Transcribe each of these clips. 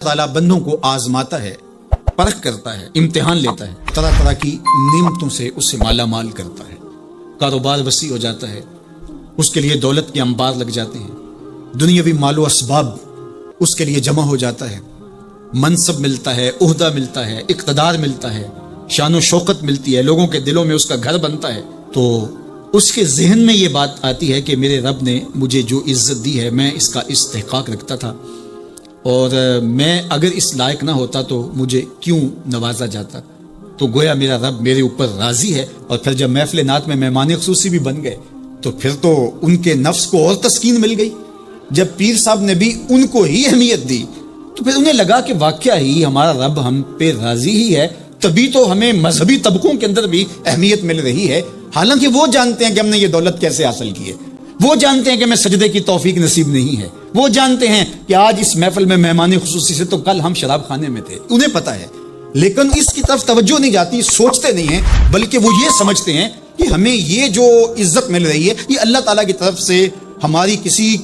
تعالیٰ بندوں کو آزماتا ہے، پرکھ کرتا ہے، امتحان لیتا ہے، طرح طرح کی نعمتوں سے اسے مالا مال کرتا ہے، کاروبار وسیع ہو جاتا ہے، اس کے لیے دولت کے انبار لگ جاتے ہیں، دنیاوی مال و اسباب اس کے لیے جمع ہو جاتا ہے، منصب ملتا ہے، عہدہ ملتا ہے، اقتدار ملتا ہے، شان و شوکت ملتی ہے، لوگوں کے دلوں میں اس کا گھر بنتا ہے، تو اس کے ذہن میں یہ بات آتی ہے کہ میرے رب نے مجھے جو عزت دی ہے میں اس کا استحقاق رکھتا تھا، اور میں اگر اس لائق نہ ہوتا تو مجھے کیوں نوازا جاتا، تو گویا میرا رب میرے اوپر راضی ہے۔ اور پھر جب محفل نعت میں مہمان خصوصی بھی بن گئے تو پھر تو ان کے نفس کو اور تسکین مل گئی۔ جب پیر صاحب نے بھی ان کو ہی اہمیت دی تو پھر انہیں لگا کہ واقعہ ہی ہمارا رب ہم پہ راضی ہی ہے، تبھی تو ہمیں مذہبی طبقوں کے اندر بھی اہمیت مل رہی ہے، حالانکہ وہ جانتے ہیں کہ ہم نے یہ دولت کیسے حاصل کی ہے، وہ جانتے ہیں کہ میں سجدے کی توفیق نصیب نہیں ہے، وہ جانتے ہیں کہ آج اس محفل میں مہمان خصوصی سے تو کل ہم شراب خانے میں تھے، انہیں پتہ ہے، لیکن اس کی طرف توجہ نہیں جاتی، سوچتے نہیں ہیں، بلکہ وہ یہ سمجھتے ہیں کہ ہمیں یہ جو عزت مل رہی ہے یہ اللہ تعالیٰ کی طرف سے ہماری کسی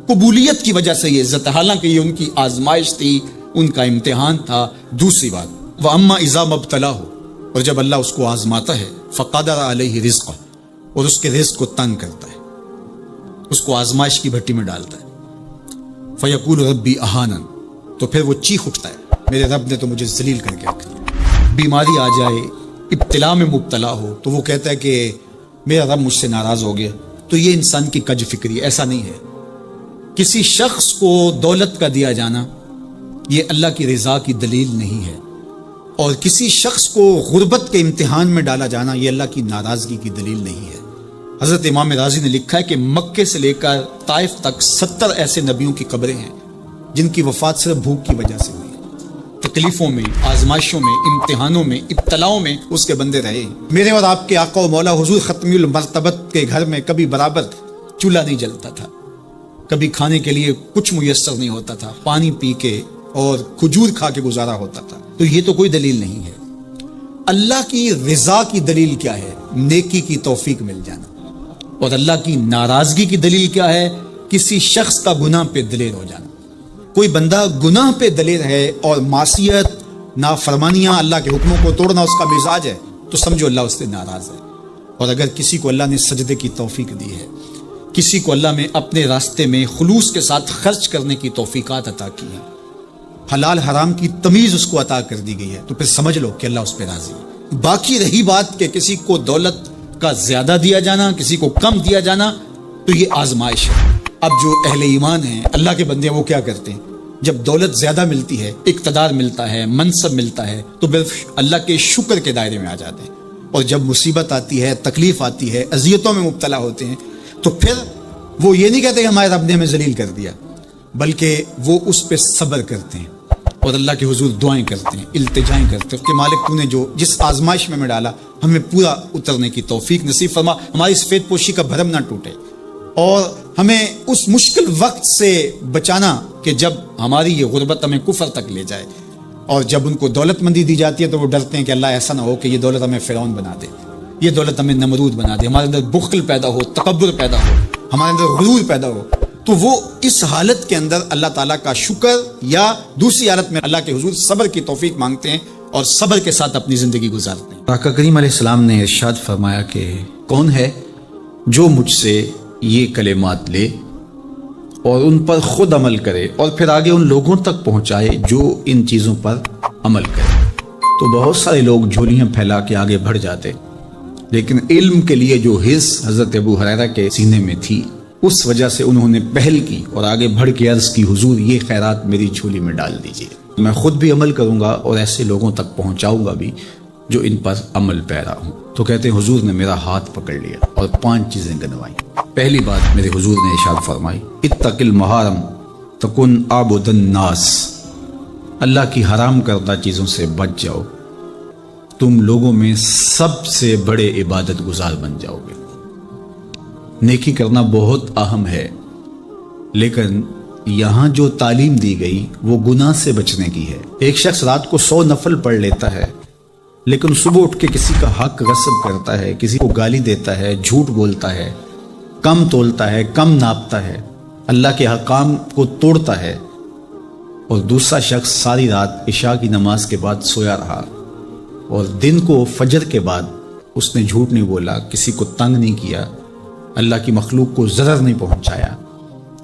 قبولیت کی وجہ سے یہ عزت ہے، حالانکہ یہ ان کی آزمائش تھی، ان کا امتحان تھا۔ دوسری بات، وَأَمَّا إِذَا مَبْتَلَاهُ، اور جب اللہ اس کو آزماتا ہے، فَقَدَرَ عَلَيْهِ رِزْقَهُ، اور اس کے رزق کو تنگ کرتا ہے، اس کو آزمائش کی بھٹی میں ڈالتا ہے، فَيَقُولُ رَبِّي أَهَانَنِ، تو پھر وہ چیخ اٹھتا ہے میرے رب نے تو مجھے ذلیل کر کے رکھ دیا۔ بیماری آ جائے، ابتلا میں مبتلا ہو تو وہ کہتا ہے کہ میرا رب مجھ سے ناراض ہو گیا، تو یہ انسان کی کج فکری، ایسا نہیں ہے۔ کسی شخص کو دولت کا دیا جانا یہ اللہ کی رضا کی دلیل نہیں ہے، اور کسی شخص کو غربت کے امتحان میں ڈالا جانا یہ اللہ کی ناراضگی کی دلیل نہیں ہے۔ حضرت امام رازی نے لکھا ہے کہ مکے سے لے کر طائف تک 70 ایسے نبیوں کی قبریں ہیں جن کی وفات صرف بھوک کی وجہ سے ہوئی ہے، تکلیفوں میں، آزمائشوں میں، امتحانوں میں، ابتلاؤں میں اس کے بندے رہے ہیں۔ میرے اور آپ کے آقا و مولا حضور ختمی المرتبت کے گھر میں کبھی برابر چولہا نہیں جلتا تھا، کبھی کھانے کے لیے کچھ میسر نہیں ہوتا تھا، پانی پی کے اور کھجور کھا کے گزارا ہوتا تھا، تو یہ تو کوئی دلیل نہیں ہے۔ اللہ کی رضا کی دلیل کیا ہے؟ نیکی کی توفیق مل جانا، اور اللہ کی ناراضگی کی دلیل کیا ہے؟ کسی شخص کا گناہ پہ دلیر ہو جانا۔ کوئی بندہ گناہ پہ دلیر ہے اور معصیت، نافرمانیاں، اللہ کے حکموں کو توڑنا اس کا مزاج ہے، تو سمجھو اللہ اس سے ناراض ہے۔ اور اگر کسی کو اللہ نے سجدے کی توفیق دی ہے، کسی کو اللہ نے اپنے راستے میں خلوص کے ساتھ خرچ کرنے کی توفیقات عطا کی ہیں، حلال حرام کی تمیز اس کو عطا کر دی گئی ہے، تو پھر سمجھ لو کہ اللہ اس پہ راضی ہے۔ باقی رہی بات کہ کسی کو دولت کا زیادہ دیا جانا، کسی کو کم دیا جانا، تو یہ آزمائش ہے۔ اب جو اہل ایمان ہیں، اللہ کے بندے ہیں، وہ کیا کرتے ہیں؟ جب دولت زیادہ ملتی ہے، اقتدار ملتا ہے، منصب ملتا ہے، تو صرف اللہ کے شکر کے دائرے میں آ جاتے ہیں، اور جب مصیبت آتی ہے، تکلیف آتی ہے، اذیتوں میں مبتلا ہوتے ہیں، تو پھر وہ یہ نہیں کہتے کہ ہمارے رب نے ہمیں ذلیل کر دیا، بلکہ وہ اس پہ صبر کرتے ہیں اور اللہ کے حضور دعائیں کرتے ہیں، التجائیں کرتے ہیں کہ مالک تو نے جو جس آزمائش میں ڈالا ہمیں پورا اترنے کی توفیق نصیب فرما، ہماری سفید پوشی کا بھرم نہ ٹوٹے، اور ہمیں اس مشکل وقت سے بچانا کہ جب ہماری یہ غربت ہمیں کفر تک لے جائے، اور جب ان کو دولت مندی دی جاتی ہے تو وہ ڈرتے ہیں کہ اللہ ایسا نہ ہو کہ یہ دولت ہمیں فرعون بنا دے، یہ دولت ہمیں نمرود بنا دے، ہمارے اندر بخل پیدا ہو، تکبر پیدا ہو، ہمارے اندر غرور پیدا ہو، تو وہ اس حالت کے اندر اللہ تعالیٰ کا شکر یا دوسری حالت میں اللہ کے حضور صبر کی توفیق مانگتے ہیں اور صبر کے ساتھ اپنی زندگی گزارتے ہیں۔ آقا کریم علیہ السلام نے ارشاد فرمایا کہ کون ہے جو مجھ سے یہ کلمات لے اور ان پر خود عمل کرے اور پھر آگے ان لوگوں تک پہنچائے جو ان چیزوں پر عمل کرے۔ تو بہت سارے لوگ جھولیاں پھیلا کے آگے بڑھ جاتے، لیکن علم کے لیے جو حرص حضرت ابو ہریرہ کے سینے میں تھی اس وجہ سے انہوں نے پہل کی اور آگے بڑھ کے عرض کی حضور یہ خیرات میری جھولی میں ڈال دیجیے، میں خود بھی عمل کروں گا اور ایسے لوگوں تک پہنچاؤں گا بھی جو ان پر عمل پیرا ہوں۔ تو کہتے ہیں حضور نے میرا ہاتھ پکڑ لیا اور 5 چیزیں گنوائیں۔ پہلی بات میرے حضور نے ارشاد فرمائی، اتق المحارم تکن عابد الناس، اللہ کی حرام کردہ چیزوں سے بچ جاؤ، تم لوگوں میں سب سے بڑے عبادت گزار بن جاؤ گے۔ نیکی کرنا بہت اہم ہے، لیکن یہاں جو تعلیم دی گئی وہ گناہ سے بچنے کی ہے۔ ایک شخص رات کو 100 نفل پڑھ لیتا ہے، لیکن صبح اٹھ کے کسی کا حق غصب کرتا ہے، کسی کو گالی دیتا ہے، جھوٹ بولتا ہے، کم تولتا ہے، کم ناپتا ہے، اللہ کے حکام کو توڑتا ہے، اور دوسرا شخص ساری رات عشاء کی نماز کے بعد سویا رہا اور دن کو فجر کے بعد اس نے جھوٹ نہیں بولا، کسی کو تنگ نہیں کیا، اللہ کی مخلوق کو ضرر نہیں پہنچایا،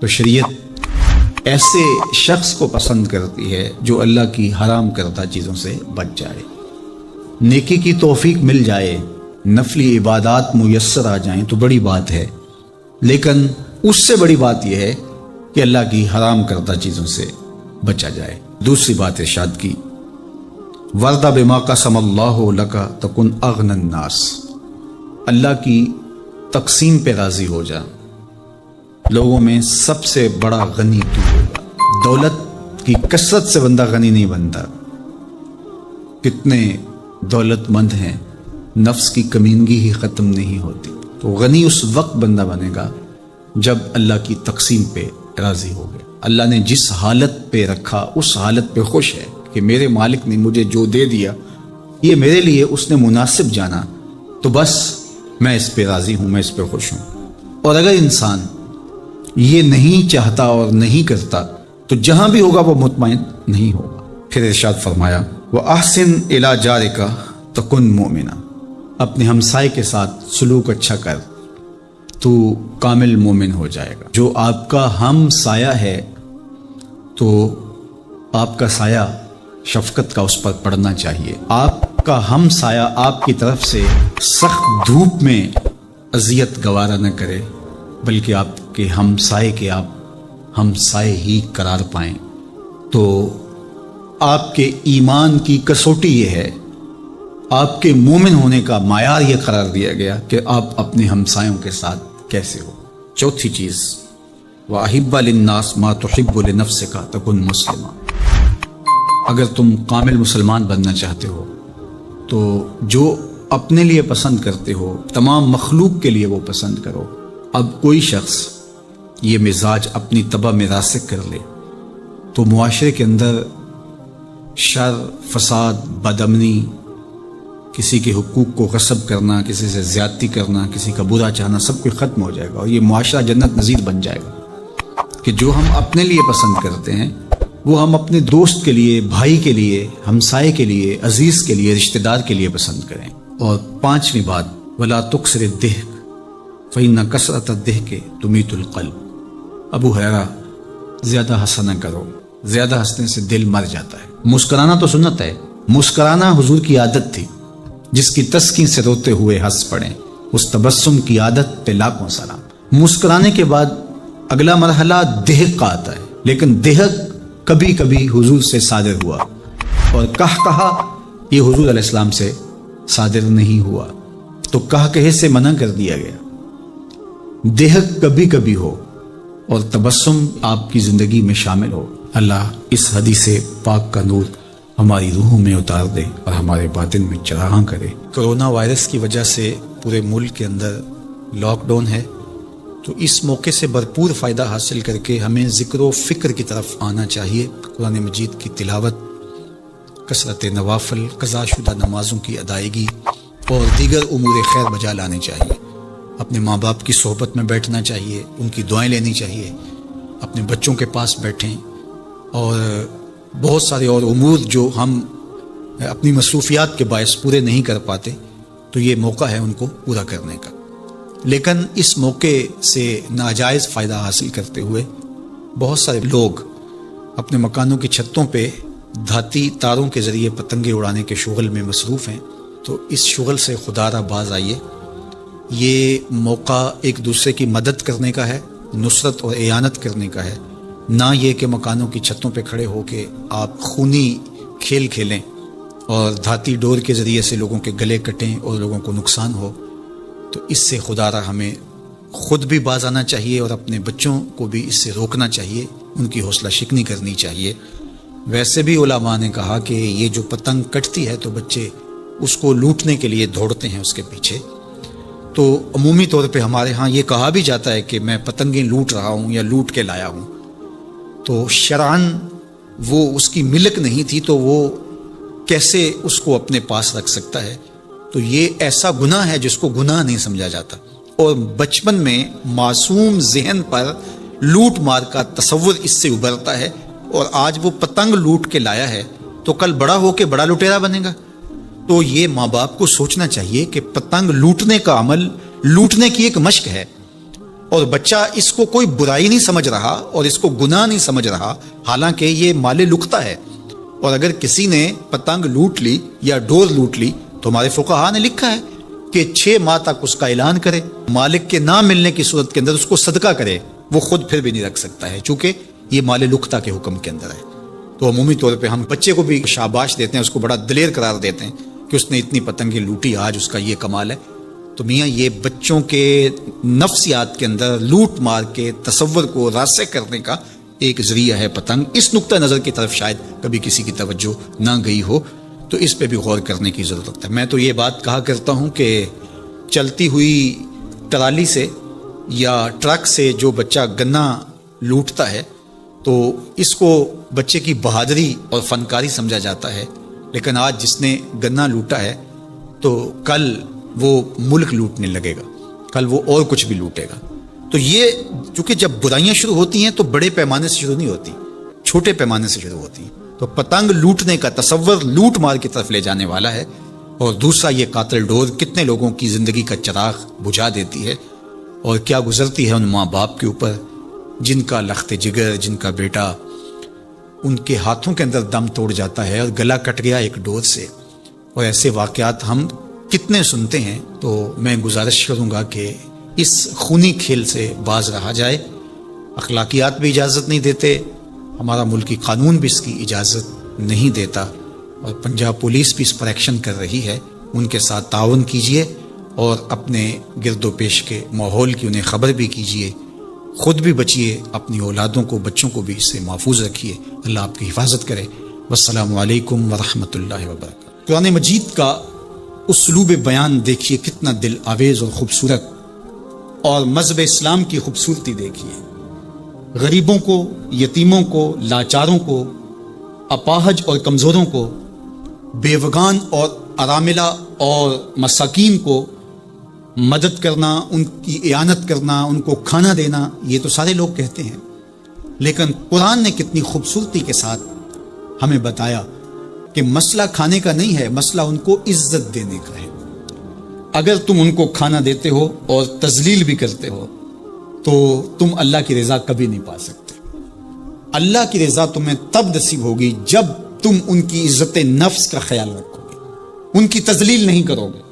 تو شریعت ایسے شخص کو پسند کرتی ہے جو اللہ کی حرام کردہ چیزوں سے بچ جائے۔ نیکی کی توفیق مل جائے، نفلی عبادات میسر آ جائیں تو بڑی بات ہے، لیکن اس سے بڑی بات یہ ہے کہ اللہ کی حرام کردہ چیزوں سے بچا جائے۔ دوسری بات ارشاد کی، وَرْضَ بِمَا قَسَمَ اللَّهُ لَكَ تَكُنْ أَغْنَى النَّاسِ، اللہ کی تقسیم پہ راضی ہو جا، لوگوں میں سب سے بڑا غنی تو ہوگا۔ دولت کی کثرت سے بندہ غنی نہیں بنتا، کتنے دولت مند ہیں، نفس کی کمینگی ہی ختم نہیں ہوتی۔ تو غنی اس وقت بندہ بنے گا جب اللہ کی تقسیم پہ راضی ہو گیا، اللہ نے جس حالت پہ رکھا اس حالت پہ خوش ہے کہ میرے مالک نے مجھے جو دے دیا یہ میرے لیے اس نے مناسب جانا، تو بس میں اس پہ راضی ہوں، میں اس پہ خوش ہوں۔ اور اگر انسان یہ نہیں چاہتا اور نہیں کرتا تو جہاں بھی ہوگا وہ مطمئن نہیں ہوگا۔ پھر ارشاد فرمایا، وَأَحْسِنْ إِلَىٰ جَارِكَ تَكُنْ مُؤْمِنًا، اپنے ہمسائے کے ساتھ سلوک اچھا کر تو کامل مومن ہو جائے گا۔ جو آپ کا ہم سایہ ہے تو آپ کا سایہ شفقت کا اس پر پڑنا چاہیے۔ آپ کا ہم سایہ آپ کی طرف سے سخت دھوپ میں اذیت گوارا نہ کرے، بلکہ آپ کے ہمسائے کے آپ ہمسائے ہی قرار پائیں۔ تو آپ کے ایمان کی کسوٹی یہ ہے، آپ کے مومن ہونے کا معیار یہ قرار دیا گیا کہ آپ اپنے ہمسایوں کے ساتھ کیسے ہو۔ چوتھی چیز، وَأَحِبَّ لِلنَّاسِ مَا تُحِبُّ لِنَفْسِكَ تَكُنْ مُسْلِمًا، اگر تم کامل مسلمان بننا چاہتے ہو تو جو اپنے لیے پسند کرتے ہو تمام مخلوق کے لیے وہ پسند کرو۔ اب کوئی شخص یہ مزاج اپنی طبع میں راسخ کر لے تو معاشرے کے اندر شر، فساد، بدامنی، کسی کے حقوق کو غصب کرنا، کسی سے زیادتی کرنا، کسی کا برا چاہنا، سب کچھ ختم ہو جائے گا اور یہ معاشرہ جنت نظیر بن جائے گا کہ جو ہم اپنے لیے پسند کرتے ہیں وہ ہم اپنے دوست کے لیے، بھائی کے لیے، ہمسائے کے لیے، عزیز کے لیے، رشتہ دار کے لیے پسند کریں۔ اور پانچویں بات، وَلَا تُكْثِرِ الضِّحْكَ فَإِنَّ كَثْرَةَ الضِّحْكِ تُمِيتُ الْقَلْبَ، ابو ہریرہ زیادہ ہنسا نہ کرو، زیادہ ہنسنے سے دل مر جاتا ہے۔ مسکرانا تو سنت ہے، مسکرانا حضور کی عادت تھی، جس کی تسکین سے روتے ہوئے ہنس پڑیں، اس تبسم کی عادت پہ لاکھوں سلام۔ مسکرانے کے بعد اگلا مرحلہ دہک کا آتا ہے، لیکن دہک کبھی کبھی حضور سے صادر ہوا اور کہا یہ حضور علیہ السلام سے صادر نہیں ہوا، تو کہے سے منع کر دیا گیا۔ دہک کبھی کبھی ہو اور تبسم آپ کی زندگی میں شامل ہو۔ اللہ اس حدیث پاک کا نور ہماری روحوں میں اتار دے اور ہمارے باطن میں چراغاں کرے۔ کرونا وائرس کی وجہ سے پورے ملک کے اندر لاک ڈاؤن ہے، تو اس موقع سے بھرپور فائدہ حاصل کر کے ہمیں ذکر و فکر کی طرف آنا چاہیے۔ قرآن مجید کی تلاوت، کثرت نوافل، قضا شدہ نمازوں کی ادائیگی اور دیگر امور خیر بجا لانے چاہیے۔ اپنے ماں باپ کی صحبت میں بیٹھنا چاہیے، ان کی دعائیں لینی چاہیے، اپنے بچوں کے پاس بیٹھیں، اور بہت سارے اور امور جو ہم اپنی مصروفیات کے باعث پورے نہیں کر پاتے، تو یہ موقع ہے ان کو پورا کرنے کا۔ لیکن اس موقع سے ناجائز فائدہ حاصل کرتے ہوئے بہت سارے لوگ اپنے مکانوں کی چھتوں پہ دھاتی تاروں کے ذریعے پتنگیں اڑانے کے شغل میں مصروف ہیں، تو اس شغل سے خدا را باز آئیے۔ یہ موقع ایک دوسرے کی مدد کرنے کا ہے، نصرت اور اعانت کرنے کا ہے، نہ یہ کہ مکانوں کی چھتوں پہ کھڑے ہو کے آپ خونی کھیل کھیلیں اور دھاتی ڈور کے ذریعے سے لوگوں کے گلے کٹیں اور لوگوں کو نقصان ہو۔ تو اس سے خدا را ہمیں خود بھی باز آنا چاہیے اور اپنے بچوں کو بھی اس سے روکنا چاہیے، ان کی حوصلہ شکنی کرنی چاہیے۔ ویسے بھی علماء نے کہا کہ یہ جو پتنگ کٹتی ہے تو بچے اس کو لوٹنے کے لیے دوڑتے ہیں اس کے پیچھے، تو عمومی طور پہ ہمارے ہاں یہ کہا بھی جاتا ہے کہ میں پتنگیں لوٹ رہا ہوں یا لوٹ کے لایا ہوں، تو شرعاً وہ اس کی ملک نہیں تھی تو وہ کیسے اس کو اپنے پاس رکھ سکتا ہے؟ تو یہ ایسا گناہ ہے جس کو گناہ نہیں سمجھا جاتا، اور بچپن میں معصوم ذہن پر لوٹ مار کا تصور اس سے ابھرتا ہے اور آج وہ پتنگ لوٹ کے لایا ہے تو کل بڑا ہو کے بڑا لٹیرا بنے گا. تو یہ ماں باپ کو سوچنا چاہیے کہ پتنگ لوٹنے کا عمل لوٹنے کی ایک مشق ہے، اور بچہ اس کو کوئی برائی نہیں سمجھ رہا اور اس کو گناہ نہیں سمجھ رہا، حالانکہ یہ مال لکتا ہے. اور اگر کسی نے پتنگ لوٹ لی یا ڈور لوٹ لی تو ہمارے فقہا نے لکھا ہے کہ 6 ماہ تک اس کا اعلان کرے، مالک کے نہ ملنے کی صورت کے اندر اس کو صدقہ کرے، وہ خود پھر بھی نہیں رکھ سکتا ہے چونکہ یہ مال لکتا کے حکم کے اندر ہے. تو عمومی طور پہ ہم بچے کو بھی شاباش دیتے ہیں، اس کو بڑا دلیر قرار دیتے ہیں کہ اس نے اتنی پتنگیں لوٹی، آج اس کا یہ کمال ہے. تو میاں یہ بچوں کے نفسیات کے اندر لوٹ مار کے تصور کو راسخ کرنے کا ایک ذریعہ ہے پتنگ. اس نقطہ نظر کی طرف شاید کبھی کسی کی توجہ نہ گئی ہو تو اس پہ بھی غور کرنے کی ضرورت ہے. میں تو یہ بات کہا کرتا ہوں کہ چلتی ہوئی ٹرالی سے یا ٹرک سے جو بچہ گنا لوٹتا ہے تو اس کو بچے کی بہادری اور فنکاری سمجھا جاتا ہے، لیکن آج جس نے گنا لوٹا ہے تو کل وہ ملک لوٹنے لگے گا، کل وہ اور کچھ بھی لوٹے گا. تو یہ چونکہ جب برائیاں شروع ہوتی ہیں تو بڑے پیمانے سے شروع نہیں ہوتی، چھوٹے پیمانے سے شروع ہوتی ہیں. تو پتنگ لوٹنے کا تصور لوٹ مار کی طرف لے جانے والا ہے. اور دوسرا یہ قاتل ڈور کتنے لوگوں کی زندگی کا چراغ بجھا دیتی ہے، اور کیا گزرتی ہے ان ماں باپ کے اوپر جن کا لخت جگر، جن کا بیٹا ان کے ہاتھوں کے اندر دم توڑ جاتا ہے اور گلا کٹ گیا ایک ڈور سے. اور ایسے واقعات ہم کتنے سنتے ہیں. تو میں گزارش کروں گا کہ اس خونی کھیل سے باز رہا جائے. اخلاقیات بھی اجازت نہیں دیتے، ہمارا ملکی قانون بھی اس کی اجازت نہیں دیتا، اور پنجاب پولیس بھی اس پر ایکشن کر رہی ہے. ان کے ساتھ تعاون کیجئے اور اپنے گرد و پیش کے ماحول کی انہیں خبر بھی کیجئے، خود بھی بچیے، اپنی اولادوں کو، بچوں کو بھی اس سے محفوظ رکھیے. اللہ آپ کی حفاظت کرے. والسلام علیکم ورحمۃ اللہ وبرکاتہ. قرآن مجید کا اسلوب بیان دیکھیے کتنا دل آویز اور خوبصورت، اور مذہب اسلام کی خوبصورتی دیکھیے. غریبوں کو، یتیموں کو، لاچاروں کو، اپاہج اور کمزوروں کو، بیوگان اور اراملہ اور مساکین کو مدد کرنا، ان کی اعانت کرنا، ان کو کھانا دینا، یہ تو سارے لوگ کہتے ہیں. لیکن قرآن نے کتنی خوبصورتی کے ساتھ ہمیں بتایا کہ مسئلہ کھانے کا نہیں ہے، مسئلہ ان کو عزت دینے کا ہے. اگر تم ان کو کھانا دیتے ہو اور تذلیل بھی کرتے ہو تو تم اللہ کی رضا کبھی نہیں پا سکتے. اللہ کی رضا تمہیں تب نصیب ہوگی جب تم ان کی عزت نفس کا خیال رکھو گے، ان کی تذلیل نہیں کرو گے.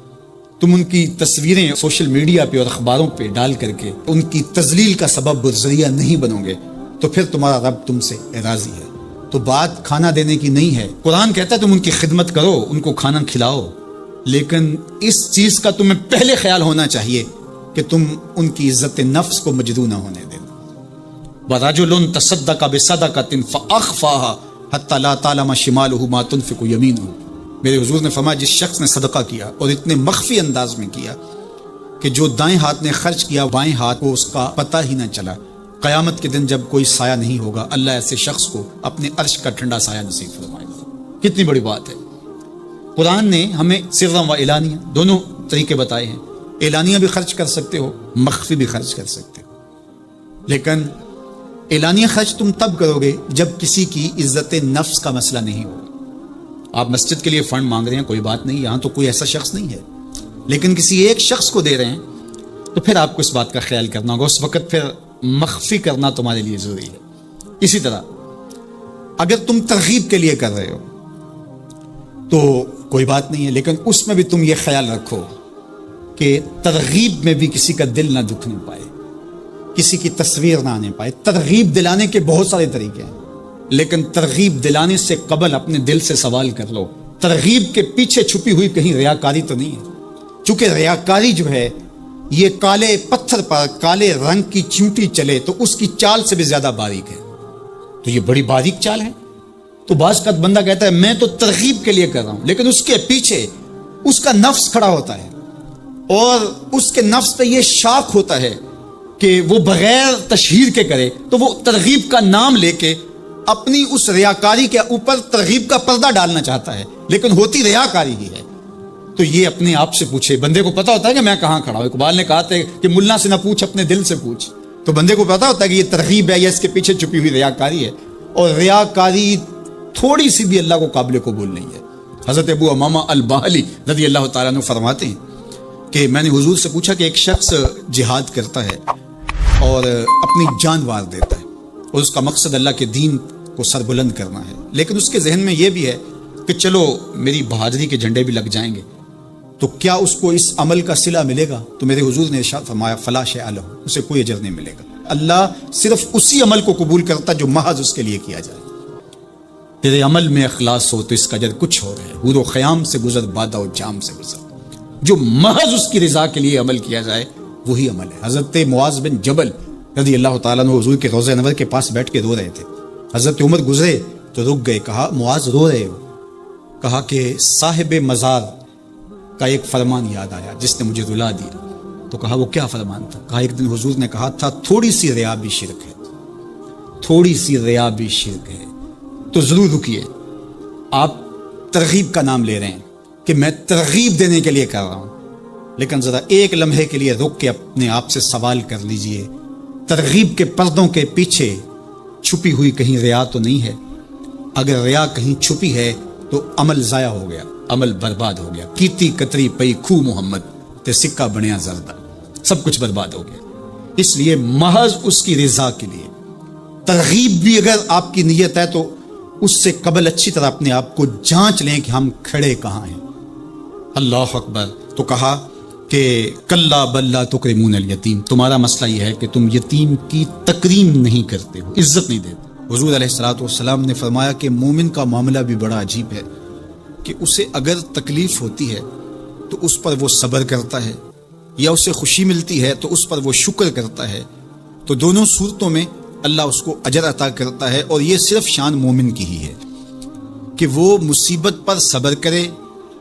تم ان کی تصویریں سوشل میڈیا پہ اور اخباروں پہ ڈال کر کے ان کی تذلیل کا سبب اور ذریعہ نہیں بنو گے تو پھر تمہارا رب تم سے راضی ہے. تو بات کھانا دینے کی نہیں ہے. قرآن کہتا ہے تم ان کی خدمت کرو، ان کو کھانا کھلاؤ، لیکن اس چیز کا تمہیں پہلے خیال ہونا چاہیے کہ تم ان کی عزت نفس کو مجروح نہ ہونے دینا. وَرَجُلٌ تَصَدَّقَ بِصَدَقَةٍ فَأَخْفَاهَا حَتَّى لَا تَعْلَمَ شِمَالُهُ مَا تُنْفِقُ يَمِينُهُ. میرے حضور نے فرمایا جس شخص نے صدقہ کیا اور اتنے مخفی انداز میں کیا کہ جو دائیں ہاتھ نے خرچ کیا بائیں ہاتھ کو اس کا پتہ ہی نہ چلا، قیامت کے دن جب کوئی سایہ نہیں ہوگا اللہ ایسے شخص کو اپنے عرش کا ٹھنڈا سایہ نصیب فرمائے گا. کتنی بڑی بات ہے. قرآن نے ہمیں سرا و اعلانیہ دونوں طریقے بتائے ہیں. اعلانیہ بھی خرچ کر سکتے ہو، مخفی بھی خرچ کر سکتے ہو، لیکن اعلانیہ خرچ تم تب کرو گے جب کسی کی عزت نفس کا مسئلہ نہیں ہوگا. آپ مسجد کے لیے فنڈ مانگ رہے ہیں، کوئی بات نہیں، یہاں تو کوئی ایسا شخص نہیں ہے، لیکن کسی ایک شخص کو دے رہے ہیں تو پھر آپ کو اس بات کا خیال کرنا ہوگا. اس وقت پھر مخفی کرنا تمہارے لیے ضروری ہے. اسی طرح اگر تم ترغیب کے لیے کر رہے ہو تو کوئی بات نہیں ہے، لیکن اس میں بھی تم یہ خیال رکھو کہ ترغیب میں بھی کسی کا دل نہ دکھنے پائے، کسی کی تصویر نہ آنے پائے. ترغیب دلانے کے بہت سارے طریقے ہیں، لیکن ترغیب دلانے سے قبل اپنے دل سے سوال کر لو ترغیب کے پیچھے چھپی ہوئی کہیں ریاکاری تو نہیں ہے. چونکہ ریاکاری جو ہے یہ کالے پتھر پر کالے رنگ کی چیونٹی چلے تو اس کی چال سے بھی زیادہ باریک ہے. تو یہ بڑی باریک چال ہے. تو بعض کا بندہ کہتا ہے میں تو ترغیب کے لیے کر رہا ہوں، لیکن اس کے پیچھے اس کا نفس کھڑا ہوتا ہے اور اس کے نفس پہ یہ شاک ہوتا ہے کہ وہ بغیر تشہیر کے کرے، تو وہ ترغیب کا نام لے کے اپنی اس ریاکاری کے اوپر ترغیب کا پردہ ڈالنا چاہتا ہے، لیکن ہوتی ریاکاری ہی ہے. تو یہ اپنے آپ سے پوچھے. بندے کو پتا ہوتا ہے کہ میں کہاں کھڑا ہوں. اقبال نے کہا تھا کہ ملا سے نہ پوچھ اپنے دل سے پوچھ. تو بندے کو پتا ہوتا ہے کہ یہ ترغیب ہے یا اس کے پیچھے چھپی ہوئی ریاکاری ہے. اور ریاکاری تھوڑی سی بھی اللہ کو قابل قبول نہیں ہے۔ حضرت ابو امامہ الباہلی رضی اللہ تعالیٰ عنہ فرماتے ہیں کہ میں نے حضور سے پوچھا کہ ایک شخص جہاد کرتا ہے اور اپنی جان وار دیتا ہے اور اس کا مقصد اللہ کے دین کو سربلند کرنا ہے، لیکن اس کے ذہن میں یہ بھی ہے کہ چلو میری بہادری کے جھنڈے بھی لگ جائیں گے، تو کیا اس کو اس عمل کا صلہ ملے گا؟ تو میرے حضور نے ارشاد فرمایا فلا شیء لہ، اسے کوئی اجر نہیں ملے گا۔ اللہ صرف اسی عمل کو قبول کرتا جو محض اس کے لیے کیا جائے۔ تیرے عمل میں اخلاص ہو تو اس کا اجر کچھ اور ہے، حور و خیام سے گزر بادہ و جام سے گزر، جو محض اس کی رضا کے لیے عمل کیا جائے وہی عمل ہے۔ حضرت معاذ بن جبل رضی اللہ تعالیٰ عنہ حضور کے روضہ انور کے پاس بیٹھ کے رو رہے تھے، حضرت عمر گزرے تو رک گئے، کہا معاذ رو رہے ہو؟ کہا کہ صاحب مزار کا ایک فرمان یاد آیا جس نے مجھے رلا دیا۔ تو کہا وہ کیا فرمان تھا؟ کہا ایک دن حضور نے کہا تھا تھوڑی سی ریا بھی شرک ہے، تھوڑی سی ریا بھی شرک ہے۔ تو ضرور رکیے، آپ ترغیب کا نام لے رہے ہیں کہ میں ترغیب دینے کے لیے کر رہا ہوں، لیکن ذرا ایک لمحے کے لیے رک کے اپنے آپ سے سوال کر لیجئے، ترغیب کے پردوں کے پیچھے چھپی ہوئی کہیں ریا تو نہیں ہے؟ اگر ریا کہیں چھپی ہے تو عمل ضائع ہو گیا، عمل برباد ہو گیا۔ کیتی کتری پئی کھو محمد تے سکہ بنیا زردہ، سب کچھ برباد ہو گیا۔ اس لیے محض اس کی رضا کے لیے ترغیب بھی اگر آپ کی نیت ہے تو اس سے قبل اچھی طرح اپنے آپ کو جانچ لیں کہ ہم کھڑے کہاں ہیں۔ اللہ اکبر۔ تو کہا کہ کلا بل لا تکرمون الیتیم، تمہارا مسئلہ یہ ہے کہ تم یتیم کی تکریم نہیں کرتے ہو، عزت نہیں دیتے۔ حضور علیہ الصلوۃ والسلام نے فرمایا کہ مومن کا معاملہ بھی بڑا عجیب ہے کہ اسے اگر تکلیف ہوتی ہے تو اس پر وہ صبر کرتا ہے، یا اسے خوشی ملتی ہے تو اس پر وہ شکر کرتا ہے، تو دونوں صورتوں میں اللہ اس کو اجر عطا کرتا ہے۔ اور یہ صرف شان مومن کی ہی ہے کہ وہ مصیبت پر صبر کرے،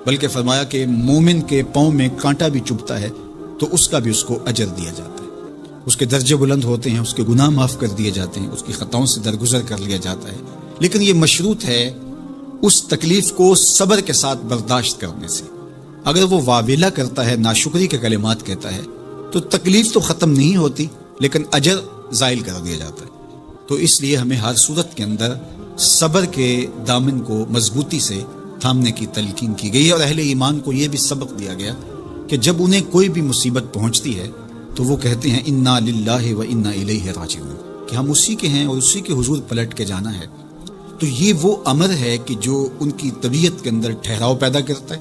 بلکہ فرمایا کہ مومن کے پاؤں میں کانٹا بھی چبھتا ہے تو اس کا بھی اس کو اجر دیا جاتا ہے، اس کے درجے بلند ہوتے ہیں، اس کے گناہ معاف کر دیے جاتے ہیں، اس کی خطاؤں سے درگزر کر لیا جاتا ہے۔ لیکن یہ مشروط ہے اس تکلیف کو صبر کے ساتھ برداشت کرنے سے۔ اگر وہ واویلا کرتا ہے، ناشکری کے کلمات کہتا ہے، تو تکلیف تو ختم نہیں ہوتی لیکن اجر زائل کر دیا جاتا ہے۔ تو اس لیے ہمیں ہر صورت کے اندر صبر کے دامن کو مضبوطی سے تھامنے کی تلقین کی گئی ہے، اور اہل ایمان کو یہ بھی سبق دیا گیا کہ جب انہیں کوئی بھی مصیبت پہنچتی ہے تو وہ کہتے ہیں انا للہ و انا الیہ راجعون، کہ ہم اسی کے ہیں اور اسی کے حضور پلٹ کے جانا ہے۔ تو یہ وہ امر ہے کہ جو ان کی طبیعت کے اندر ٹھہراؤ پیدا کرتا ہے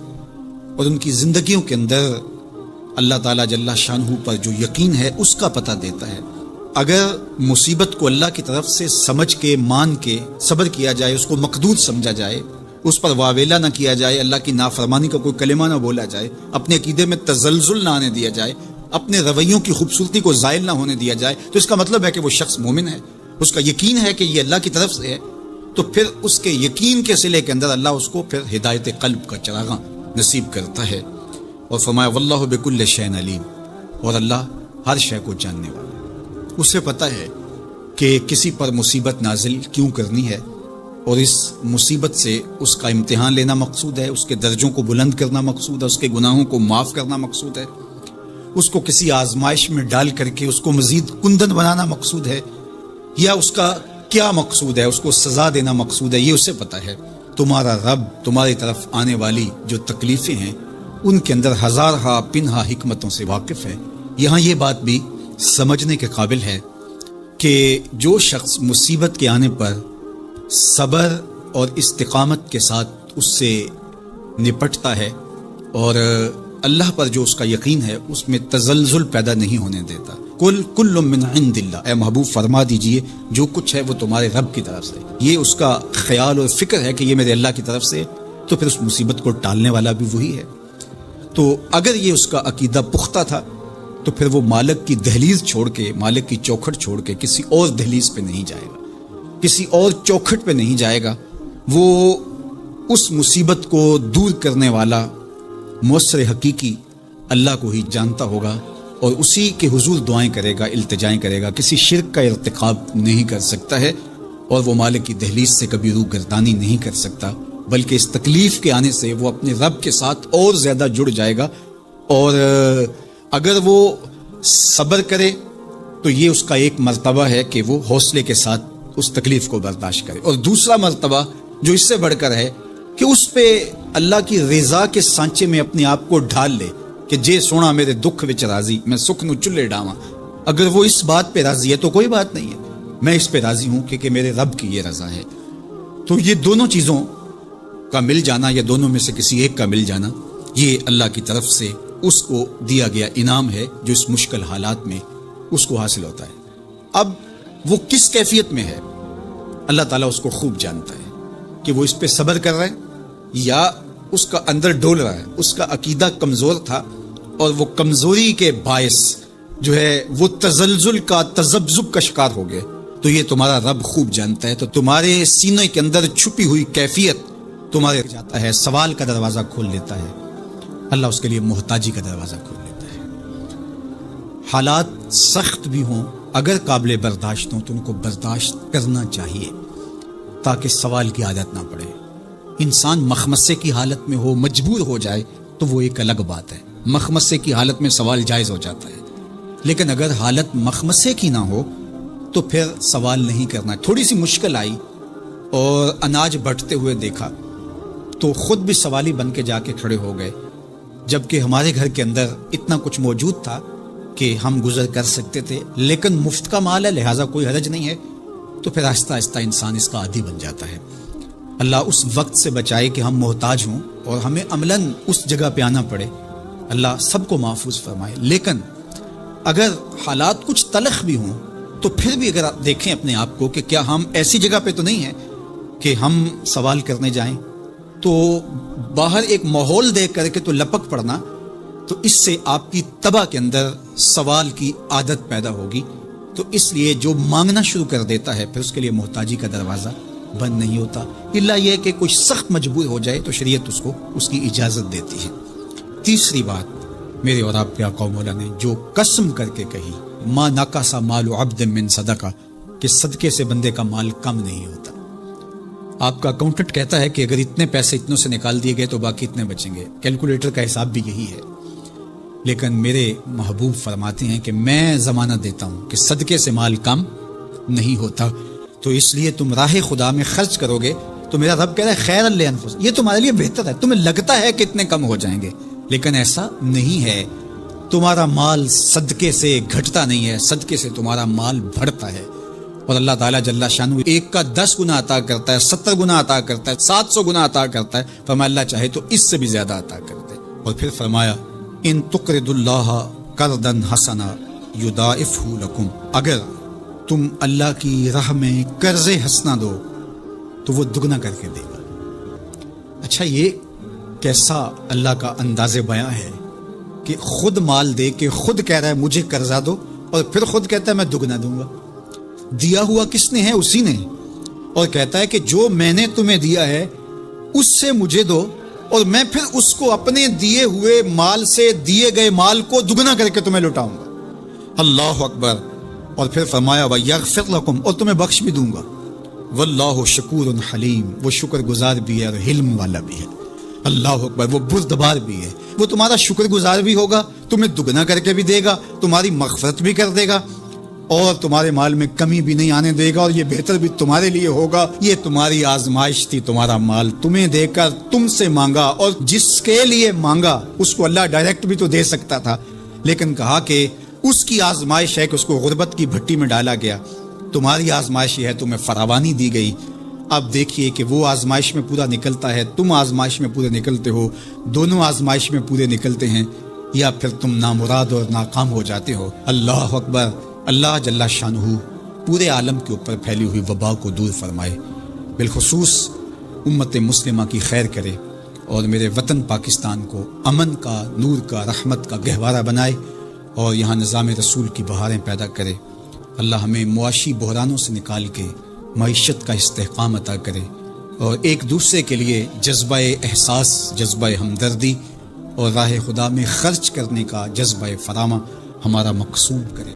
اور ان کی زندگیوں کے اندر اللہ تعالیٰ جل شانہ پر جو یقین ہے اس کا پتہ دیتا ہے۔ اگر مصیبت کو اللہ کی طرف سے سمجھ کے مان کے صبر کیا جائے، اس کو مقدور سمجھا جائے، اس پر واویلا نہ کیا جائے، اللہ کی نافرمانی کا کوئی کلمہ نہ بولا جائے، اپنے عقیدے میں تزلزل نہ آنے دیا جائے، اپنے رویوں کی خوبصورتی کو زائل نہ ہونے دیا جائے، تو اس کا مطلب ہے کہ وہ شخص مومن ہے، اس کا یقین ہے کہ یہ اللہ کی طرف سے ہے۔ تو پھر اس کے یقین کے صلے کے اندر اللہ اس کو پھر ہدایت قلب کا چراغاں نصیب کرتا ہے۔ اور فرمایا واللہ بکل شیء علیم، اور اللہ ہر شے کو جاننے والا، اسے پتہ ہے کہ کسی پر مصیبت نازل کیوں کرنی ہے، اور اس مصیبت سے اس کا امتحان لینا مقصود ہے، اس کے درجوں کو بلند کرنا مقصود ہے، اس کے گناہوں کو معاف کرنا مقصود ہے، اس کو کسی آزمائش میں ڈال کر کے اس کو مزید کندن بنانا مقصود ہے، یا اس کا کیا مقصود ہے، اس کو سزا دینا مقصود ہے، یہ اسے پتہ ہے۔ تمہارا رب تمہاری طرف آنے والی جو تکلیفیں ہیں ان کے اندر ہزارہا پنہا حکمتوں سے واقف ہے۔ یہاں یہ بات بھی سمجھنے کے قابل ہے کہ جو شخص مصیبت کے آنے پر صبر اور استقامت کے ساتھ اس سے نپٹتا ہے اور اللہ پر جو اس کا یقین ہے اس میں تزلزل پیدا نہیں ہونے دیتا، کل من عند اللہ، اے محبوب فرما دیجئے جو کچھ ہے وہ تمہارے رب کی طرف سے، یہ اس کا خیال اور فکر ہے کہ یہ میرے اللہ کی طرف سے، تو پھر اس مصیبت کو ٹالنے والا بھی وہی ہے۔ تو اگر یہ اس کا عقیدہ پختہ تھا تو پھر وہ مالک کی دہلیز چھوڑ کے، مالک کی چوکھٹ چھوڑ کے کسی اور دہلیز پہ نہیں جائے گا، کسی اور چوکھٹ پہ نہیں جائے گا، وہ اس مصیبت کو دور کرنے والا مؤثر حقیقی اللہ کو ہی جانتا ہوگا اور اسی کے حضور دعائیں کرے گا، التجائیں کرے گا، کسی شرک کا ارتکاب نہیں کر سکتا ہے، اور وہ مالک کی دہلیز سے کبھی روح گردانی نہیں کر سکتا، بلکہ اس تکلیف کے آنے سے وہ اپنے رب کے ساتھ اور زیادہ جڑ جائے گا۔ اور اگر وہ صبر کرے تو یہ اس کا ایک مرتبہ ہے کہ وہ حوصلے کے ساتھ اس تکلیف کو برداشت کرے، اور دوسرا مرتبہ جو اس سے بڑھ کر ہے کہ اس پہ اللہ کی رضا کے سانچے میں اپنے آپ کو ڈھال لے کہ جے سونا میرے دکھ وچ راضی، میں سکھ نو چلے ڈاواں۔ اگر وہ اس بات پہ راضی ہے تو کوئی بات نہیں ہے، میں اس پہ راضی ہوں کہ میرے رب کی یہ رضا ہے۔ تو یہ دونوں چیزوں کا مل جانا یا دونوں میں سے کسی ایک کا مل جانا، یہ اللہ کی طرف سے اس کو دیا گیا انعام ہے جو اس مشکل حالات میں اس کو حاصل ہوتا ہے۔ اب وہ کس کیفیت میں ہے اللہ تعالیٰ اس کو خوب جانتا ہے کہ وہ اس پہ صبر کر رہا ہے یا اس کا اندر ڈول رہا ہے، اس کا عقیدہ کمزور تھا اور وہ کمزوری کے باعث جو ہے وہ تزلزل کا تذبذب کا شکار ہو گئے، تو یہ تمہارا رب خوب جانتا ہے۔ تو تمہارے سینے کے اندر چھپی ہوئی کیفیت تمہارے جاتا ہے، سوال کا دروازہ کھول لیتا ہے، اللہ اس کے لیے محتاجی کا دروازہ کھول لیتا ہے۔ حالات سخت بھی ہوں، اگر قابل برداشت ہوں تو ان کو برداشت کرنا چاہیے تاکہ سوال کی عادت نہ پڑے۔ انسان مخمصے کی حالت میں ہو، مجبور ہو جائے تو وہ ایک الگ بات ہے، مخمصے کی حالت میں سوال جائز ہو جاتا ہے، لیکن اگر حالت مخمصے کی نہ ہو تو پھر سوال نہیں کرنا۔ تھوڑی سی مشکل آئی اور اناج بٹتے ہوئے دیکھا تو خود بھی سوالی بن کے جا کے کھڑے ہو گئے، جبکہ ہمارے گھر کے اندر اتنا کچھ موجود تھا کہ ہم گزر کر سکتے تھے، لیکن مفت کا مال ہے لہٰذا کوئی حرج نہیں ہے، تو پھر آہستہ آہستہ انسان اس کا عادی بن جاتا ہے۔ اللہ اس وقت سے بچائے کہ ہم محتاج ہوں اور ہمیں عملاً اس جگہ پہ آنا پڑے، اللہ سب کو محفوظ فرمائے۔ لیکن اگر حالات کچھ تلخ بھی ہوں تو پھر بھی اگر آپ دیکھیں اپنے آپ کو کہ کیا ہم ایسی جگہ پہ تو نہیں ہیں کہ ہم سوال کرنے جائیں، تو باہر ایک ماحول دیکھ کر کے تو لپک پڑنا، تو اس سے آپ کی طبع کے اندر سوال کی عادت پیدا ہوگی، تو اس لیے جو مانگنا شروع کر دیتا ہے پھر اس کے لیے محتاجی کا دروازہ بند نہیں ہوتا، الا یہ کہ کوئی سخت مجبور ہو جائے تو شریعت اس کو اس کی اجازت دیتی ہے۔ تیسری بات میرے اور آپ کے آقا و مولا نے جو قسم کر کے کہی، ما نقص مال عبد من صدقہ، کہ صدقے سے بندے کا مال کم نہیں ہوتا۔ آپ کا اکاؤنٹنٹ کہتا ہے کہ اگر اتنے پیسے اتنوں سے نکال دیے گئے تو باقی اتنے بچیں گے، کیلکولیٹر کا حساب بھی یہی ہے، لیکن میرے محبوب فرماتے ہیں کہ میں ضمانت دیتا ہوں کہ صدقے سے مال کم نہیں ہوتا، تو اس لیے تم راہ خدا میں خرچ کرو گے تو میرا رب کہہ رہا ہے خیر لانفسکم، یہ تمہارے لیے بہتر ہے، تمہیں لگتا ہے کہ اتنے کم ہو جائیں گے لیکن ایسا نہیں ہے، تمہارا مال صدقے سے گھٹتا نہیں ہے، صدقے سے تمہارا مال بڑھتا ہے، اور اللہ تعالیٰ جل شانہ ایک کا 10 گنا عطا کرتا ہے، 70 گنا عطا کرتا ہے، 700 گنا عطا کرتا ہے، فرمایا اللہ چاہے تو اس سے بھی زیادہ عطا کرتے، اور پھر فرمایا ان تقرض اللہ قرضا حسنا یضاعفہ لکم، اگر تم اللہ کی راہ میں قرض حسنہ دو تو وہ دگنا کر کے دے گا۔ اچھا یہ کیسا اللہ کا انداز بیاں ہے کہ خود مال دے کے خود کہہ رہا ہے مجھے قرضہ دو، اور پھر خود کہتا ہے میں دگنا دوں گا۔ دیا ہوا کس نے ہے؟ اسی نے، اور کہتا ہے کہ جو میں نے تمہیں دیا ہے اس سے مجھے دو، اور میں پھر اس کو اپنے دیے ہوئے مال سے دیے گئے مال کو دگنا کر کے تمہیں لوٹاؤں گا۔ اللہ اکبر، اور پھر فرمایا وَيَغْفِرْ لَكُمْ، اور تمہیں بخش بھی دوں گا۔ واللہ شکور حلیم، وہ شکر گزار بھی ہے اور حلم والا بھی ہے۔ اللہ اکبر، وہ بردبار بھی ہے، وہ تمہارا شکر گزار بھی ہوگا، تمہیں دگنا کر کے بھی دے گا، تمہاری مغفرت بھی کر دے گا، اور تمہارے مال میں کمی بھی نہیں آنے دے گا، اور یہ بہتر بھی تمہارے لیے ہوگا۔ یہ تمہاری آزمائش تھی، تمہارا مال تمہیں دے کر تم سے مانگا، اور جس کے لیے مانگا اس کو اللہ ڈائریکٹ بھی تو دے سکتا تھا، لیکن کہا کہ اس کی آزمائش ہے کہ اس کو غربت کی بھٹی میں ڈالا گیا، تمہاری آزمائش یہ ہے تمہیں فراوانی دی گئی۔ اب دیکھیے کہ وہ آزمائش میں پورا نکلتا ہے، تم آزمائش میں پورے نکلتے ہو، دونوں آزمائش میں پورے نکلتے ہیں، یا پھر تم نامراد اور ناکام ہو جاتے ہو۔ اللہ اکبر، اللہ جل شانہ پورے عالم کے اوپر پھیلی ہوئی وبا کو دور فرمائے، بالخصوص امت مسلمہ کی خیر کرے، اور میرے وطن پاکستان کو امن کا، نور کا، رحمت کا گہوارہ بنائے، اور یہاں نظام رسول کی بہاریں پیدا کرے۔ اللہ ہمیں معاشی بحرانوں سے نکال کے معیشت کا استحکام عطا کرے، اور ایک دوسرے کے لیے جذبہ احساس، جذبہ ہمدردی اور راہ خدا میں خرچ کرنے کا جذبہ فراما ہمارا مقصود کرے۔